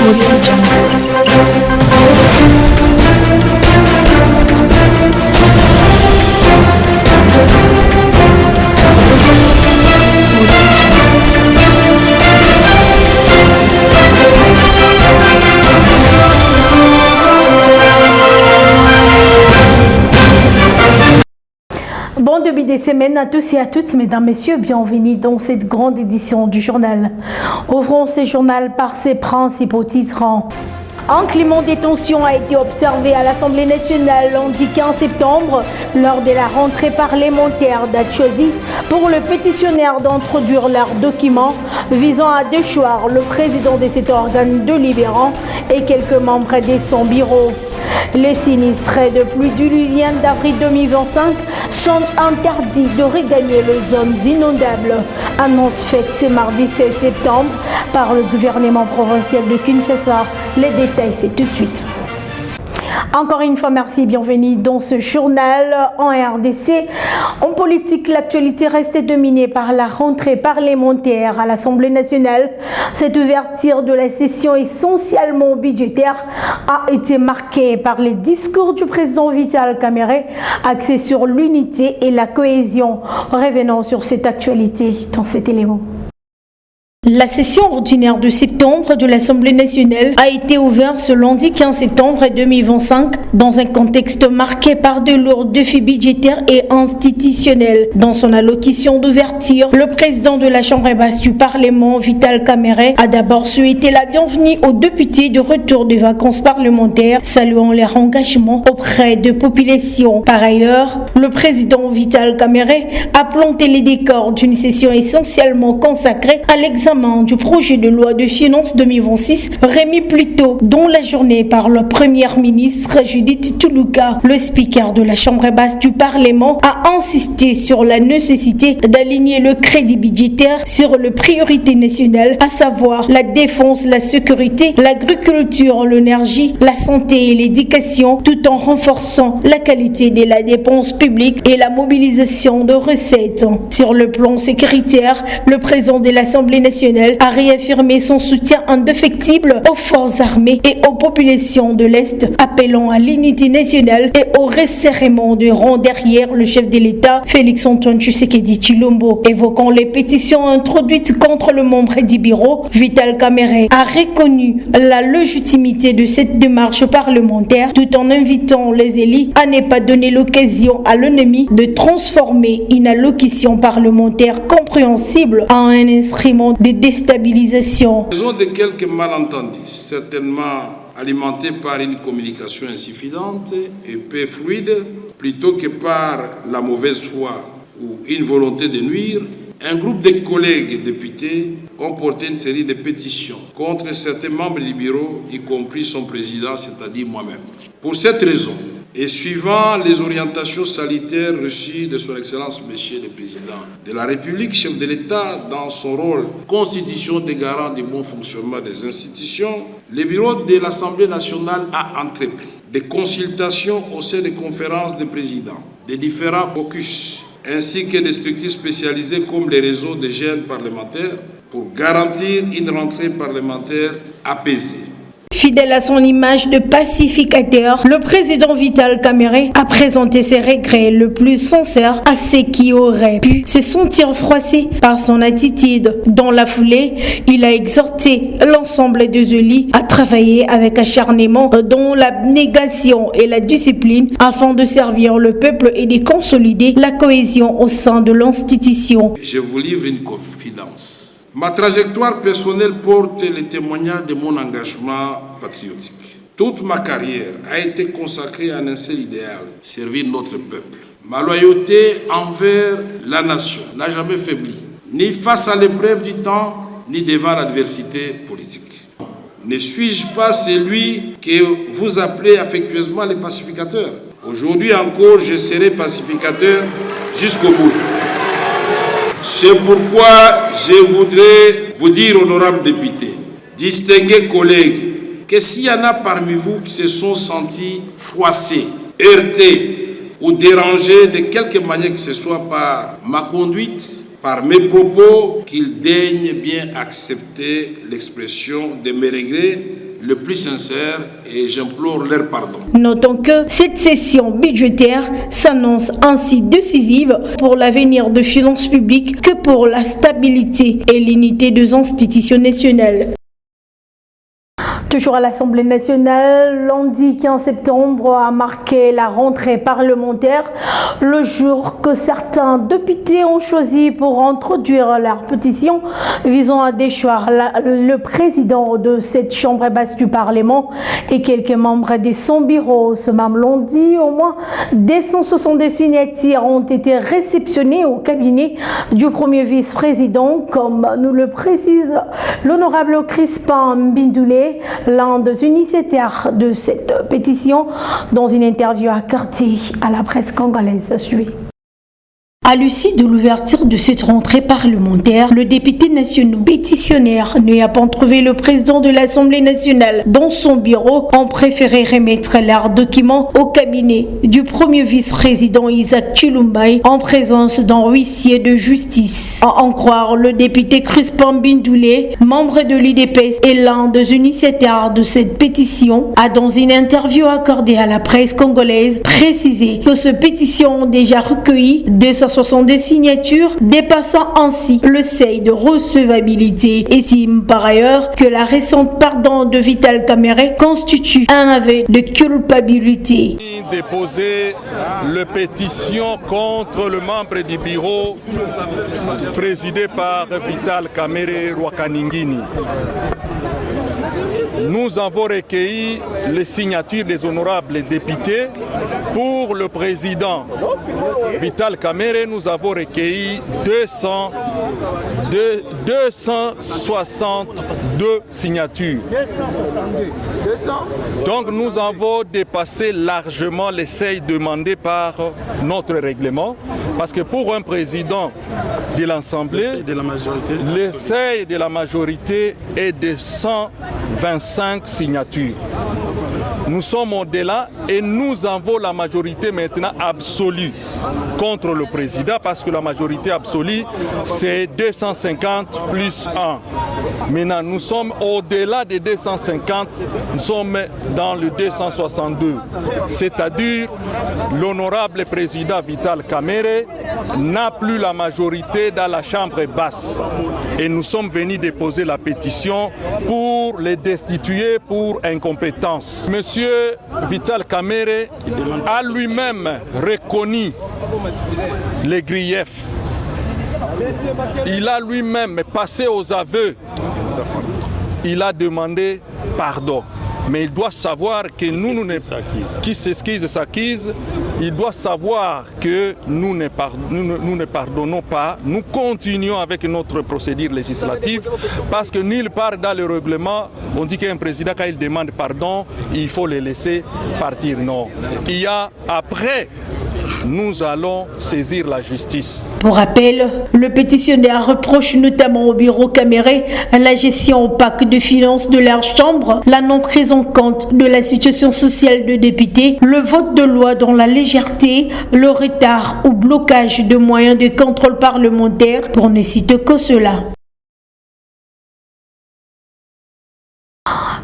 Bon début de semaine à tous et à toutes, mesdames, messieurs, bienvenue dans cette grande édition du journal. Ouvrons ce journal par ses principaux titres. Un climat de tension a été observé à l'Assemblée nationale lundi 15 septembre lors de la rentrée parlementaire d'Atchosi pour le pétitionnaire d'introduire leurs documents visant à déchoir le président de cet organe délibérant et quelques membres de son bureau. Les sinistrés de pluie diluvienne d'avril 2025 sont interdits de regagner les zones inondables. Annonce faite ce mardi 16 septembre par le gouvernement provincial de Kinshasa. Les détails, c'est tout de suite. Encore une fois, merci et bienvenue dans ce journal. En RDC, en politique, l'actualité reste dominée par la rentrée parlementaire à l'Assemblée nationale. Cette ouverture de la session essentiellement budgétaire a été marquée par les discours du président Vital Kamerhe axés sur l'unité et la cohésion. Revenons sur cette actualité dans cet élément. La session ordinaire de septembre de l'Assemblée nationale a été ouverte ce lundi 15 septembre 2025 dans un contexte marqué par de lourds défis budgétaires et institutionnels. Dans son allocution d'ouverture, le président de la Chambre basse du Parlement, Vital Kamerhe, a d'abord souhaité la bienvenue aux députés de retour des vacances parlementaires, saluant leur engagement auprès de populations. Par ailleurs, le président Vital Kamerhe a planté les décors d'une session essentiellement consacrée à l'examen du projet de loi de finances 2026 remis plus tôt dans la journée par le premier ministre Judith Tuluka. Le speaker de la Chambre basse du Parlement a insisté sur la nécessité d'aligner le crédit budgétaire sur les priorités nationales, à savoir la défense, la sécurité, l'agriculture, l'énergie, la santé et l'éducation, tout en renforçant la qualité de la dépense publique et la mobilisation de recettes. Sur le plan sécuritaire, le président de l'Assemblée nationale a réaffirmé son soutien indéfectible aux forces armées et aux populations de l'Est, appelant à l'unité nationale et au resserrement de rang derrière le chef de l'État, Félix-Antoine Tshisekedi Tshilombo. Évoquant les pétitions introduites contre le membre du bureau, Vital Kamerhe a reconnu la légitimité de cette démarche parlementaire tout en invitant les élus à ne pas donner l'occasion à l'ennemi de transformer une allocution parlementaire compréhensible en un instrument de déstabilisation. Raison de quelques malentendus, certainement alimentés par une communication insuffisante et peu fluide, plutôt que par la mauvaise foi ou une volonté de nuire, un groupe de collègues députés ont porté une série de pétitions contre certains membres du bureau, y compris son président, c'est-à-dire moi-même. Pour cette raison, et suivant les orientations sanitaires reçues de son Excellence Monsieur le Président de la République, chef de l'État, dans son rôle constitution de garant du bon fonctionnement des institutions, le bureau de l'Assemblée nationale a entrepris des consultations au sein des conférences des présidents, des différents caucus, ainsi que des structures spécialisées comme les réseaux de jeunes parlementaires pour garantir une rentrée parlementaire apaisée. Fidèle à son image de pacificateur, le président Vital Kamerhe a présenté ses regrets le plus sincères à ceux qui auraient pu se sentir froissés par son attitude. Dans la foulée, il a exhorté l'ensemble des élus à travailler avec acharnement dans l'abnégation et la discipline afin de servir le peuple et de consolider la cohésion au sein de l'institution. Je vous livre une confidence. Ma trajectoire personnelle porte le témoignage de mon engagement patriotique. Toute ma carrière a été consacrée à un seul idéal, servir notre peuple. Ma loyauté envers la nation n'a jamais faibli, ni face à l'épreuve du temps, ni devant l'adversité politique. Ne suis-je pas celui que vous appelez affectueusement le pacificateur? Aujourd'hui encore, je serai pacificateur jusqu'au bout. C'est pourquoi je voudrais vous dire, honorables députés, distingués collègues, que s'il y en a parmi vous qui se sont sentis froissés, heurtés ou dérangés de quelque manière que ce soit par ma conduite, par mes propos, qu'ils daignent bien accepter l'expression de mes regrets, le plus sincère et j'implore leur pardon. Notons que cette session budgétaire s'annonce ainsi décisive pour l'avenir de finances publiques que pour la stabilité et l'unité des institutions nationales. Toujours à l'Assemblée nationale, lundi 15 septembre a marqué la rentrée parlementaire, le jour que certains députés ont choisi pour introduire leur pétition visant à déchoir le président de cette chambre basse du Parlement et quelques membres de son bureau. Ce même lundi, au moins 260 signatures ont été réceptionnées au cabinet du premier vice-président, comme nous le précise l'honorable Crispin Mbindoulé, l'un des initiataires de cette pétition, dans une interview accordée à la presse congolaise. Suivez. À l'issue de l'ouverture de cette rentrée parlementaire, le député national pétitionnaire n'ayant pas trouvé le président de l'Assemblée nationale dans son bureau, ont préféré remettre leurs documents au cabinet du premier vice-président Isaac Chilumbai en présence d'un huissier de justice. À en croire le député Crispin Mbindoulé, membre de l'UDPS et l'un des initiateurs de cette pétition, a dans une interview accordée à la presse congolaise précisé que cette pétition a déjà recueilli 260 signatures, dépassant ainsi le seuil de recevabilité. Estime par ailleurs que la récente pardon de Vital Kamerhe constitue un aveu de culpabilité. Déposer la pétition contre le membre du bureau présidé par Vital Kamerhe Rwakaningini. Nous avons recueilli les signatures des honorables députés. Pour le président Vital Kamerhe, nous avons recueilli 262 signatures. Donc nous avons dépassé largement les seuils demandés par notre règlement, parce que pour un président de l'Assemblée, le seuil de la majorité est de 125 signatures. Nous sommes au-delà et nous avons la majorité maintenant absolue contre le président, parce que la majorité absolue c'est 250 plus 1. Maintenant nous sommes au-delà des 250, nous sommes dans le 262. C'est-à-dire l'honorable président Vital Kamerhe n'a plus la majorité dans la chambre basse. Et nous sommes venus déposer la pétition pour les destituer pour incompétence. Monsieur Vital Kamerhe a lui-même reconnu les griefs. Il a lui-même passé aux aveux. Il a demandé pardon. Mais il doit savoir que qui s'excuse s'acquise. Il doit savoir que nous ne pardonnons pas. Nous continuons avec notre procédure législative, parce que nulle part dans le règlement on dit qu'un président, quand il demande pardon, il faut le laisser partir. Non. Il y a après, nous allons saisir la justice. Pour rappel, le pétitionnaire reproche notamment au bureau Kamerhe la gestion opaque de finances de leur chambre, la non prise en compte de la situation sociale de députés, le vote de loi dans la légèreté, le retard ou blocage de moyens de contrôle parlementaire, pour ne citer que cela.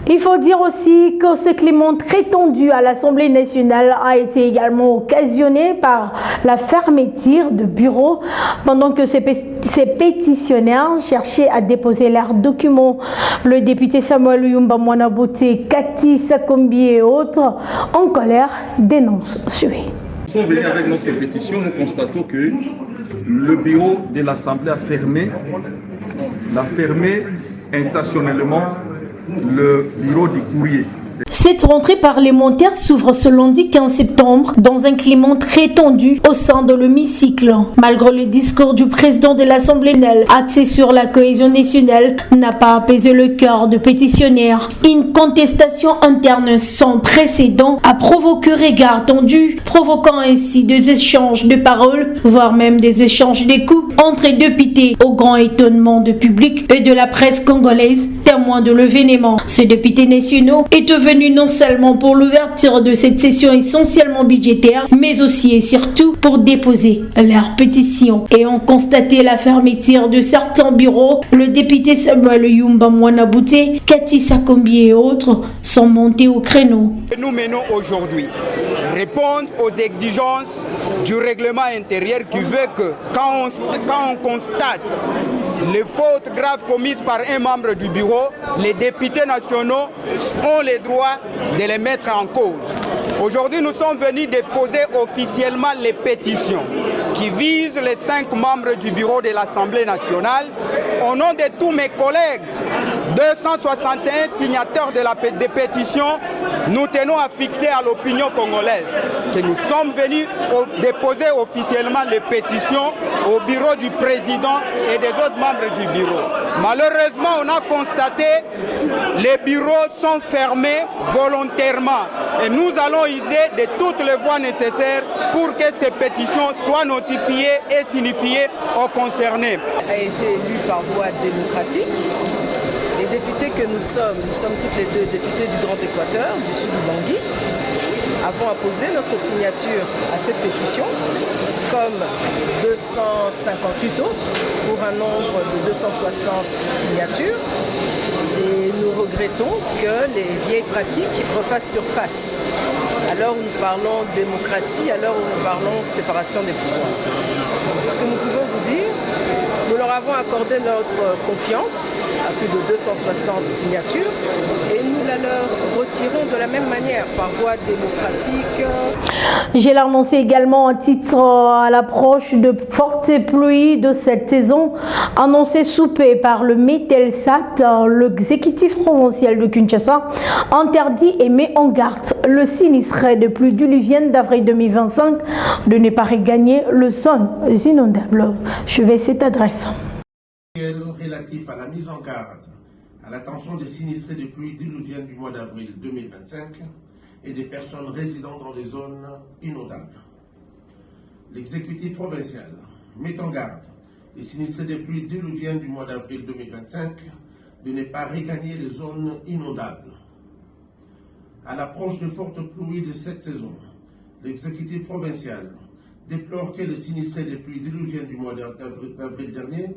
Il faut dire aussi que ce climat très tendu à l'Assemblée nationale a été également occasionné par la fermeture de bureaux pendant que ces pétitionnaires cherchaient à déposer leurs documents. Le député Samuel Yumba Mwanabote, Cathy Sakombi et autres, en colère, dénoncent. Suivez. Nous sommes venus avec notre pétition, nous constatons que le bureau de l'Assemblée a fermé intentionnellement le bureau du courrier. Cette rentrée parlementaire s'ouvre ce lundi 15 septembre dans un climat très tendu au sein de l'hémicycle. Malgré le discours du président de l'Assemblée nationale axé sur la cohésion nationale, n'a pas apaisé le cœur de pétitionnaires. Une contestation interne sans précédent a provoqué regard tendu, provoquant ainsi des échanges de paroles, voire même des échanges de coups entre députés, au grand étonnement du public et de la presse congolaise, témoin de l'événement. Ces députés nationaux est devenu venus non seulement pour l'ouverture de cette session essentiellement budgétaire, mais aussi et surtout pour déposer leur pétition et ont constaté la fermeture de certains bureaux. Le député Samuel Yumba Mwanabouté, Cathy Sakombi et autres sont montés au créneau. Nous menons aujourd'hui répondre aux exigences du règlement intérieur qui veut que quand on constate les fautes graves commises par un membre du bureau, les députés nationaux ont le droit de les mettre en cause. Aujourd'hui, nous sommes venus déposer officiellement les pétitions qui visent les 5 membres du bureau de l'Assemblée nationale. Au nom de tous mes collègues, 261 signataires des pétitions, nous tenons à fixer à l'opinion congolaise que nous sommes venus déposer officiellement les pétitions au bureau du président et des autres membres du bureau. Malheureusement, on a constaté que les bureaux sont fermés volontairement et nous allons user de toutes les voies nécessaires pour que ces pétitions soient notifiées et signifiées aux concernés. A été élu par voie démocratique. Les députés que nous sommes toutes les deux députés du Grand Équateur, du sud du Bangui, avons apposé notre signature à cette pétition, comme 258 autres, pour un nombre de 260 signatures. Et nous regrettons que les vieilles pratiques refassent surface. À l'heure où nous parlons démocratie, à l'heure où nous parlons séparation des pouvoirs. C'est ce que nous pouvons vous dire. Nous leur avons accordé notre confiance à plus de 260 signatures et nous la leur retirons de la même manière par voie démocratique. J'ai annoncé également un titre à l'approche de fortes pluies de cette saison, annoncé sous paix par le Mételsat. L'exécutif provincial de Kinshasa interdit et met en garde le sinistré de pluie diluvienne d'avril 2025 de ne pas regagner le zone inondable. Je vais cette adresse. Relatif à la mise en garde à l'attention des sinistrés des pluies diluviennes du mois d'avril 2025 et des personnes résidant dans des zones inondables. L'exécutif provincial met en garde les sinistrés des pluies diluviennes du mois d'avril 2025 de ne pas regagner les zones inondables. À l'approche de fortes pluies de cette saison, l'exécutif provincial déplore que les sinistrés des pluies diluviennes du mois d'avril dernier,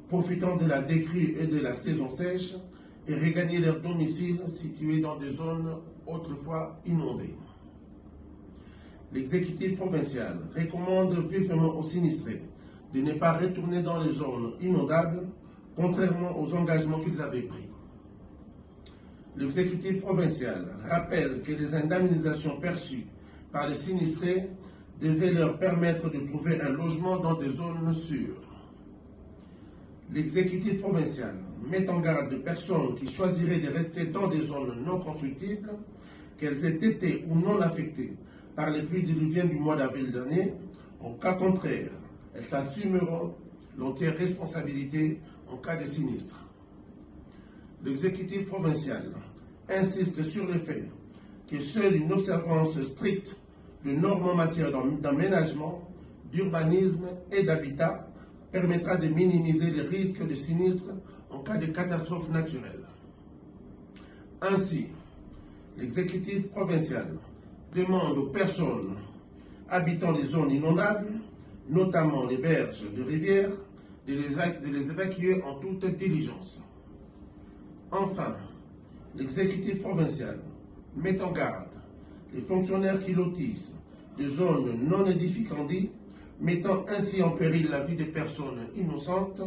profitant de la décrue et de la saison sèche, et regagner leur domicile situé dans des zones autrefois inondées. L'exécutif provincial recommande vivement aux sinistrés de ne pas retourner dans les zones inondables, contrairement aux engagements qu'ils avaient pris. L'exécutif provincial rappelle que les indemnisations perçues par les sinistrés devaient leur permettre de trouver un logement dans des zones sûres. L'exécutif provincial met en garde de personnes qui choisiraient de rester dans des zones non constructibles, qu'elles aient été ou non affectées par les pluies diluviennes du mois d'avril dernier. En cas contraire, elles s'assumeront l'entière responsabilité en cas de sinistre. L'exécutif provincial insiste sur le fait que seule une observance stricte de normes en matière d'aménagement, d'urbanisme et d'habitat permettra de minimiser les risques de sinistres en cas de catastrophe naturelle. Ainsi, l'exécutif provincial demande aux personnes habitant les zones inondables, notamment les berges de rivières, de les évacuer en toute diligence. Enfin, l'exécutif provincial met en garde les fonctionnaires qui lotissent des zones non édificantes, mettant ainsi en péril la vie des personnes innocentes.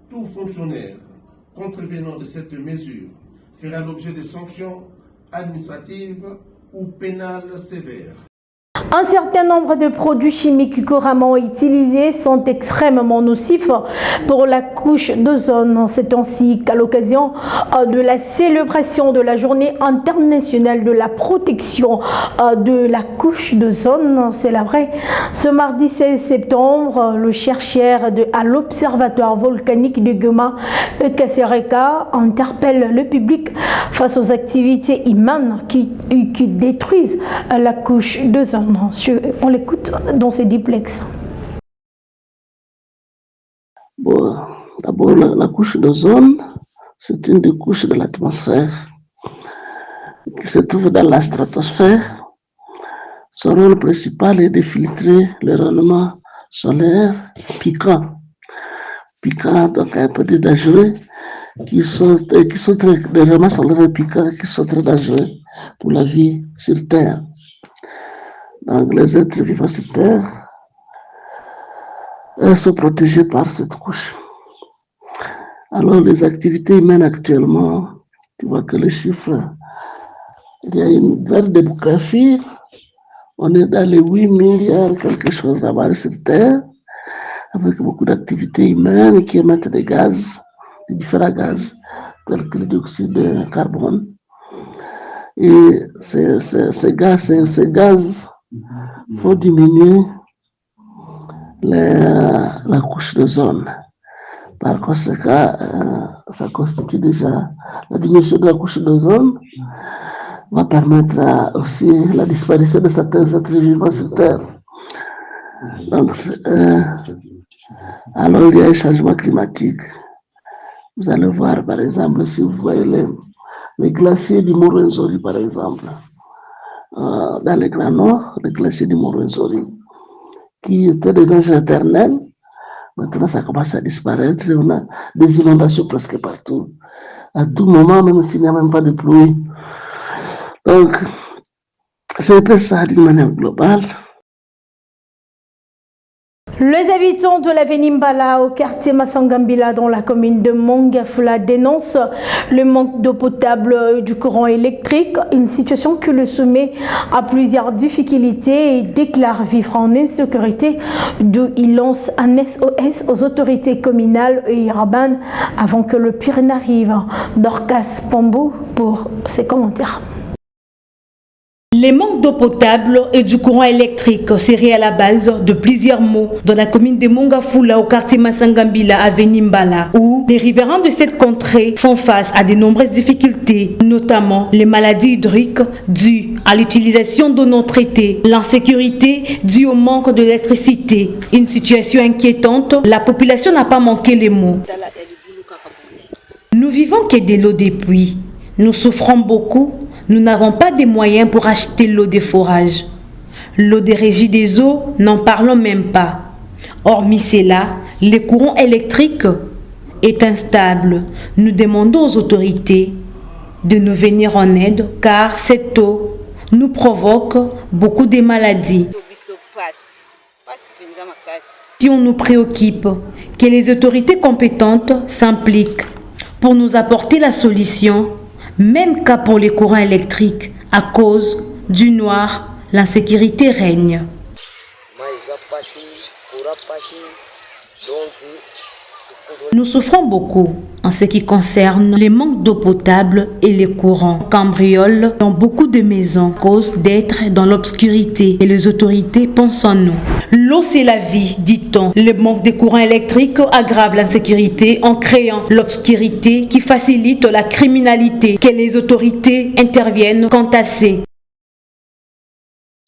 Tout fonctionnaire contrevenant de cette mesure fera l'objet de sanctions administratives ou pénales sévères. Un certain nombre de produits chimiques couramment utilisés sont extrêmement nocifs pour la couche d'ozone. C'est ainsi qu'à l'occasion de la célébration de la Journée internationale de la protection de la couche d'ozone célébrée ce mardi 16 septembre, le chercheur à l'Observatoire volcanique de Goma, Kasereka, interpelle le public face aux activités humaines qui détruisent la couche d'ozone. On l'écoute dans ces duplex. Bon, d'abord, la couche d'ozone, c'est une des couches de l'atmosphère. qui se trouve dans la stratosphère. Son rôle principal est de filtrer le rayonnement solaire piquant, donc un peu dangereux, qui sont très, les rayonnements solaires piquants qui sont très dangereux pour la vie sur Terre. Donc les êtres vivants sur Terre sont protégés par cette couche. Alors les activités humaines actuellement, tu vois que les chiffres, il y a une guerre démographique, on est dans les 8 milliards quelque chose à voir sur Terre, avec beaucoup d'activités humaines qui émettent des gaz, des différents gaz, tels que le dioxyde de carbone. Et ces gaz font diminuer la couche d'ozone. Par conséquent, ça constitue déjà la diminution de la couche d'ozone, va permettre aussi la disparition de certains êtres vivants sur Terre. Donc, alors il y a un changement climatique. Vous allez voir, par exemple, si vous voyez les glaciers du Mont Rwenzori, par exemple, dans le Grand Nord, les glaciers du Mont Rwenzori, qui étaient des neiges éternelles, maintenant ça commence à disparaître, on a des inondations presque partout, à tout moment, même s'il n'y a même pas de pluie. Donc, c'est un peu ça d'une manière globale. Les habitants de la Venimbala au quartier Masangambila dans la commune de Mongafula dénoncent le manque d'eau potable et du courant électrique, une situation qui le soumet à plusieurs difficultés et déclarent vivre en insécurité, d'où il lance un SOS aux autorités communales et urbaines avant que le pire n'arrive. Dorcas Pambou pour ses commentaires. Les manques d'eau potable et du courant électrique seraient à la base de plusieurs maux dans la commune de Mongafula au quartier Masangambila à Venimbala, où les riverains de cette contrée font face à de nombreuses difficultés, notamment les maladies hydriques dues à l'utilisation d'eau non traitée, l'insécurité due au manque d'électricité. Une situation inquiétante, la population n'a pas manqué les mots. Nous vivons que de l'eau des puits. Nous souffrons beaucoup. Nous n'avons pas de moyens pour acheter l'eau des forages. L'eau des régies des eaux, n'en parlons même pas. Hormis cela, le courant électrique est instable. Nous demandons aux autorités de nous venir en aide car cette eau nous provoque beaucoup de maladies. Si on nous préoccupe, que les autorités compétentes s'impliquent pour nous apporter la solution, même cas pour les courants électriques, à cause du noir, l'insécurité règne. Nous souffrons beaucoup en ce qui concerne les manques d'eau potable et les courants. Cambriolent dans beaucoup de maisons à cause d'être dans l'obscurité et les autorités pensent en nous. L'eau c'est la vie, dit-on. Le manque de courant électrique aggrave l'insécurité en créant l'obscurité qui facilite la criminalité. Que les autorités interviennent quant à ces.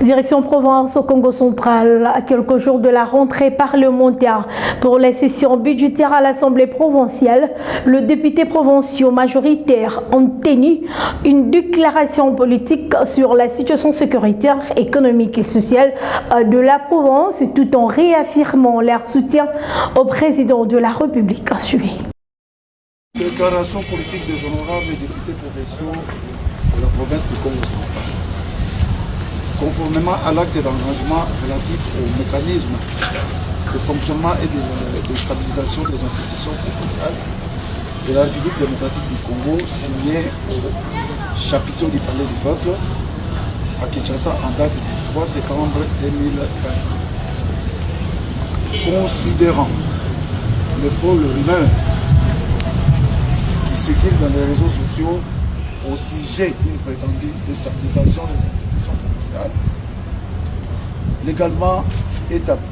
Direction Provence au Congo central, à quelques jours de la rentrée parlementaire pour les sessions budgétaires à l'Assemblée provinciale, le député provinciaux majoritaire ont tenu une déclaration politique sur la situation sécuritaire, économique et sociale de la province tout en réaffirmant leur soutien au président de la République. Suivez. Déclaration politique des honorables députés provinciaux de la province du Congo central. Conformément à l'acte d'engagement relatif au mécanisme de fonctionnement et de stabilisation des institutions provinciales de la République démocratique du Congo, signé au chapiteau du Palais du Peuple à Kinshasa en date du 3 septembre 2025. Considérant le faux, le rumeur qui circule dans les réseaux sociaux au sujet d'une prétendue déstabilisation des institutions provinciales légalement établie.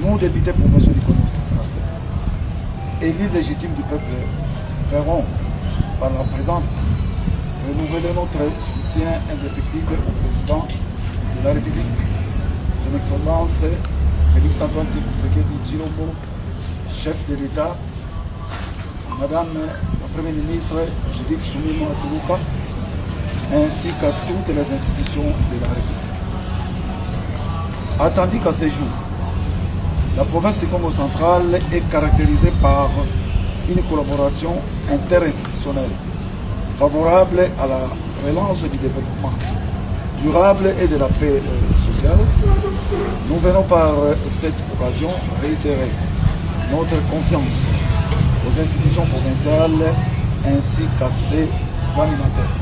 Nous, députés provinciaux du Congo central, élus légitimes du peuple, ferons par la présente renouveler notre soutien indéfectible au président de la République, son Excellence Félix Antoine Tshisekedi Tshilombo, chef de l'État, Madame la Première ministre Judith Suminwa Turuka, ainsi qu'à toutes les institutions de la République. Attendu qu'à ce jour, la province du Congo central est caractérisée par une collaboration interinstitutionnelle favorable à la relance du développement durable et de la paix sociale. Nous venons par cette occasion réitérer notre confiance aux institutions provinciales ainsi qu'à ses animateurs.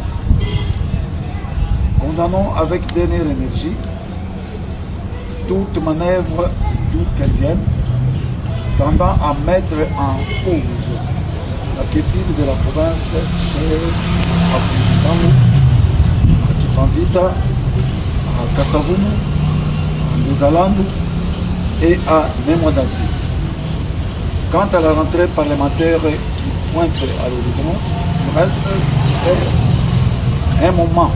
Condamnons avec dernière énergie toute manœuvre, d'où qu'elle vienne, tendant à mettre en cause la quiétude de la province chère à Koulistango, à Kipanvita, à Kassavumu, à Ndezalandu et à Nemwadati. Quant à la rentrée parlementaire qui pointe à l'horizon, il reste un moment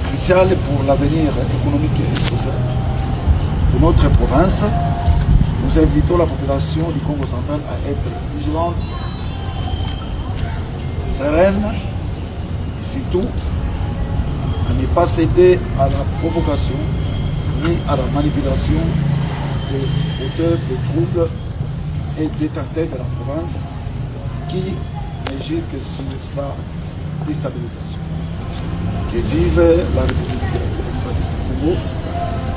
crucial pour l'avenir économique et social de notre province. Nous invitons la population du Congo central à être vigilante, sereine et surtout à ne pas céder à la provocation ni à la manipulation des fauteurs de troubles et détracteurs de la province qui ne gèrent que sur sa déstabilisation. Que vive la République démocratique du Congo,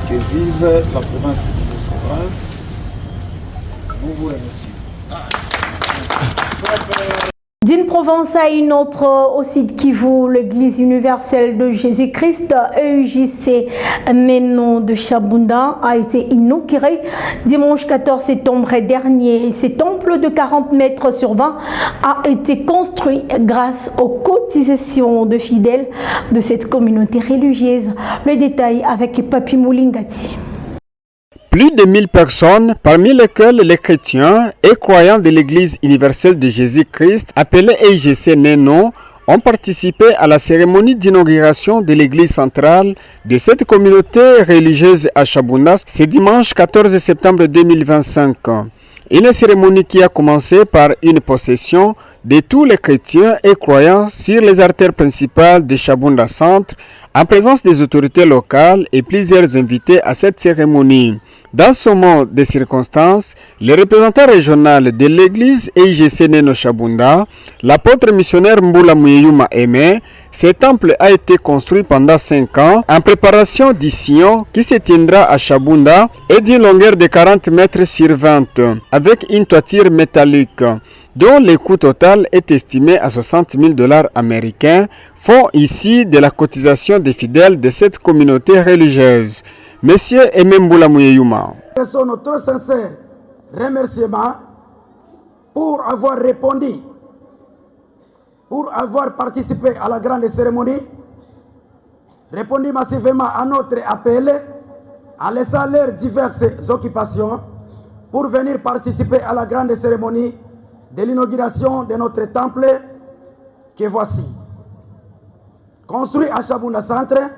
que vive la province du Congo central. Nous vous remercions. D'une province à une autre, au sud Kivu, l'Église universelle de Jésus-Christ, EUJC Neno de Chabunda, a été inaugurée dimanche 14 septembre dernier. Ce temple de 40 mètres sur 20 a été construit grâce aux cotisations de fidèles de cette communauté religieuse. Le détail avec Papi Moulingati. Plus de 1000 personnes, parmi lesquelles les chrétiens et croyants de l'Église universelle de Jésus-Christ, appelée EUJC Neno, ont participé à la cérémonie d'inauguration de l'église centrale de cette communauté religieuse à Chabunda ce dimanche 14 septembre 2025. Une cérémonie qui a commencé par une procession de tous les chrétiens et croyants sur les artères principales de Chabunda Centre, en présence des autorités locales et plusieurs invités à cette cérémonie. Dans ce moment de circonstances, le représentant régional de l'église EUJC Neno Chabunda, l'apôtre missionnaire Mbula Muyeyuma Aimé, ce temple a été construit pendant 5 ans en préparation du Sion qui se tiendra à Chabunda et d'une longueur de 40 mètres sur 20, avec une toiture métallique, dont le coût total est estimé à $60,000 américains, font ici de la cotisation des fidèles de cette communauté religieuse. Monsieur Emembula Muyeyuma. Notre sincère remerciement pour avoir répondu, pour avoir participé à la grande cérémonie, répondu massivement à notre appel, en laissant leurs diverses occupations pour venir participer à la grande cérémonie de l'inauguration de notre temple que voici. Construit à Chabunda Centre,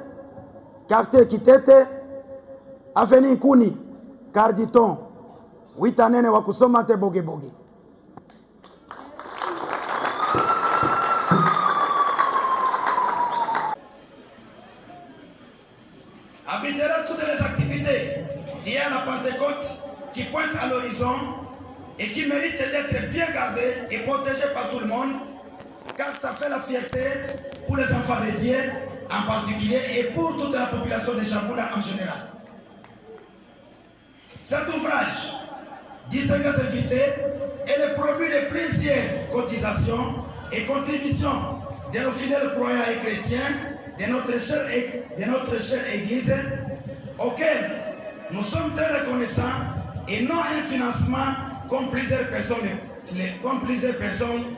quartier Kitete, avenue Kuni, Carditon, Witanene Wakusomate Boge Boge. Abritera toutes les activités liées à la Pentecôte qui pointent à l'horizon et qui méritent d'être bien gardées et protégées par tout le monde, car ça fait la fierté pour les enfants de Dieu en particulier et pour toute la population de Chabunda en général. Cet ouvrage, distingués invités, est le produit de plusieurs cotisations et contributions de nos fidèles croyants et chrétiens de notre chère Église, auquel nous sommes très reconnaissants et non un financement comme plusieurs personnes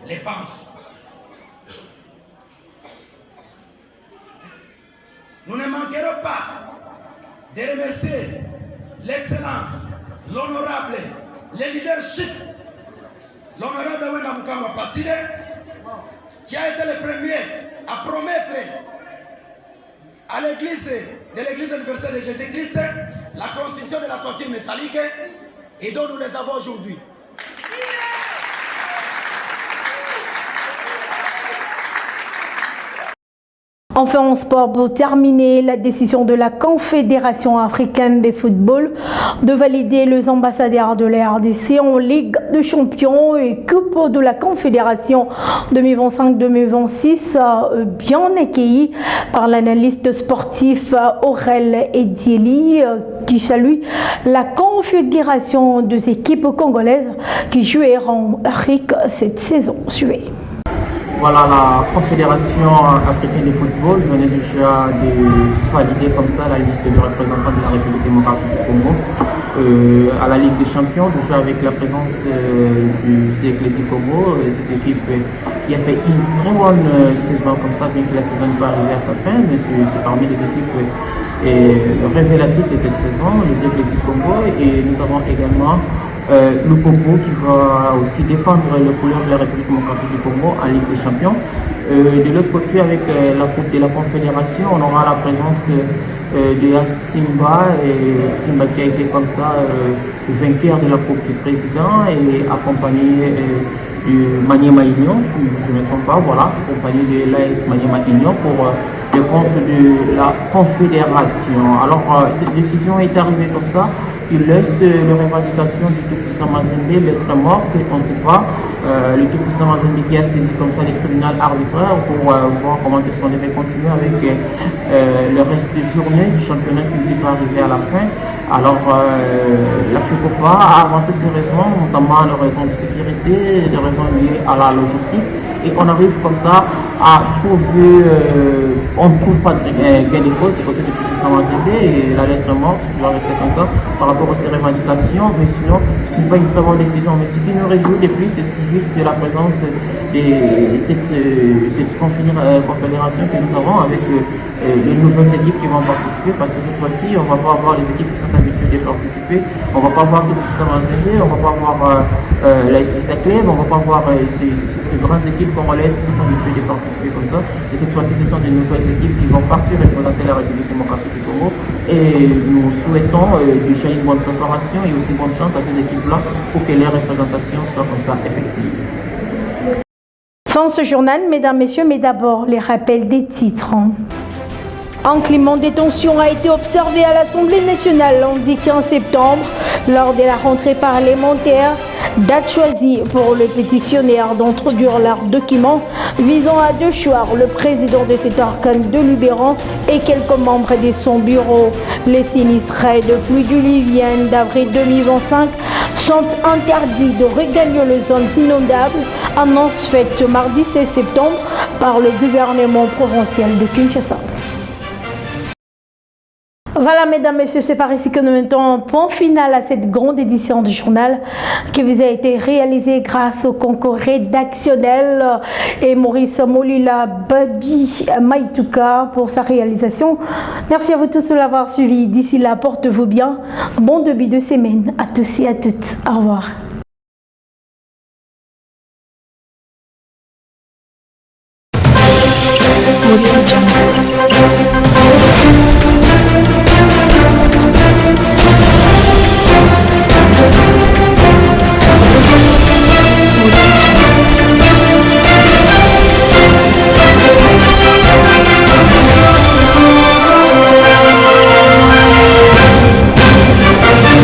les pensent. Nous ne manquerons pas de remercier l'excellence, l'honorable, le leadership, l'honorable Wenda Mukama Pasile, qui a été le premier à promettre à l'église de l'église universelle de Jésus-Christ la construction de la toiture métallique et dont nous les avons aujourd'hui. Enfin, en sport, pour terminer, la décision de la Confédération africaine de football de valider les ambassadeurs de la RDC en Ligue de champions et Coupe de la Confédération 2025-2026, bien accueilli par l'analyste sportif Aurel Edieli, qui salue la configuration des équipes congolaises qui joueront l'Afrique cette saison. Suivez. Voilà, la Confédération africaine de football venait déjà de valider comme ça la liste de représentants de la République démocratique du Congo à la Ligue des champions, déjà avec la présence du CECLETI Congo, cette équipe qui a fait une très bonne saison comme ça, bien que la saison n'est pas arrivée à sa fin, mais c'est parmi les équipes révélatrices de cette saison, le CECLETI Congo, et nous avons également le Congo qui va aussi défendre les couleurs de la République démocratique du Congo en Ligue des champions. De l'autre côté, avec la Coupe de la Confédération, on aura la présence de la Simba, et Simba qui a été comme ça vainqueur de la Coupe du Président et accompagné du Maniema Union, si je ne me trompe pas, voilà, accompagné de l'AS Maniema Union pour le compte de la Confédération. Alors, cette décision est arrivée comme ça, qui laisse la révadication du tout-puissant Mazembe lettre morte, on ne sait pas. Le tout-puissant Mazembe qui a saisi comme ça les tribunaux arbitraires pour voir comment est-ce qu'on devait continuer avec le reste des journées du championnat qui n'était pas arrivé à la fin. Alors, la FICOFA a avancé ses raisons, notamment les raisons de sécurité, des raisons liées à la logistique, et on arrive comme ça à trouver, on ne trouve pas de gain de cause du côté du tout-puissant Mazembe, et la lettre morte, qui va rester comme ça par rapport aux revendications, mais sinon, ce n'est pas une très bonne décision. Mais ce qui nous réjouit de plus, c'est juste la présence de cette confédération que nous avons avec les nouvelles équipes qui vont participer, parce que cette fois-ci, on ne va pas avoir les équipes qui sont habituées de participer, on ne va pas avoir tout ça Mazembe, on ne va pas avoir la SFTA Club, on ne va pas avoir ces grandes équipes congolaises qui sont habituées de participer comme ça. Et cette fois-ci, ce sont des nouvelles équipes qui vont partir représenter la République démocratique du Congo. Et nous souhaitons déjà une bonne préparation et aussi bonne chance à ces équipes-là pour que les représentations soient comme ça effectives. Fin ce journal, mesdames, messieurs, mais d'abord les rappels des titres. Un climat de tension a été observé à l'Assemblée nationale lundi 15 septembre lors de la rentrée parlementaire, date choisie pour les pétitionnaires d'introduire leurs documents visant à déchoir le président de cet organe délibérant et quelques membres de son bureau. Les sinistrés de pluie diluvienne d'avril 2025 sont interdits de regagner les zones inondables, annonce faite ce mardi 16 septembre par le gouvernement provincial de Kinshasa. Voilà, mesdames, messieurs, c'est par ici que nous mettons un point final à cette grande édition du journal qui vous a été réalisée grâce au concours rédactionnel et Maurice Molila Babi Maïtouka pour sa réalisation. Merci à vous tous de l'avoir suivi. D'ici là, portez-vous bien. Bon début de semaine à tous et à toutes. Au revoir.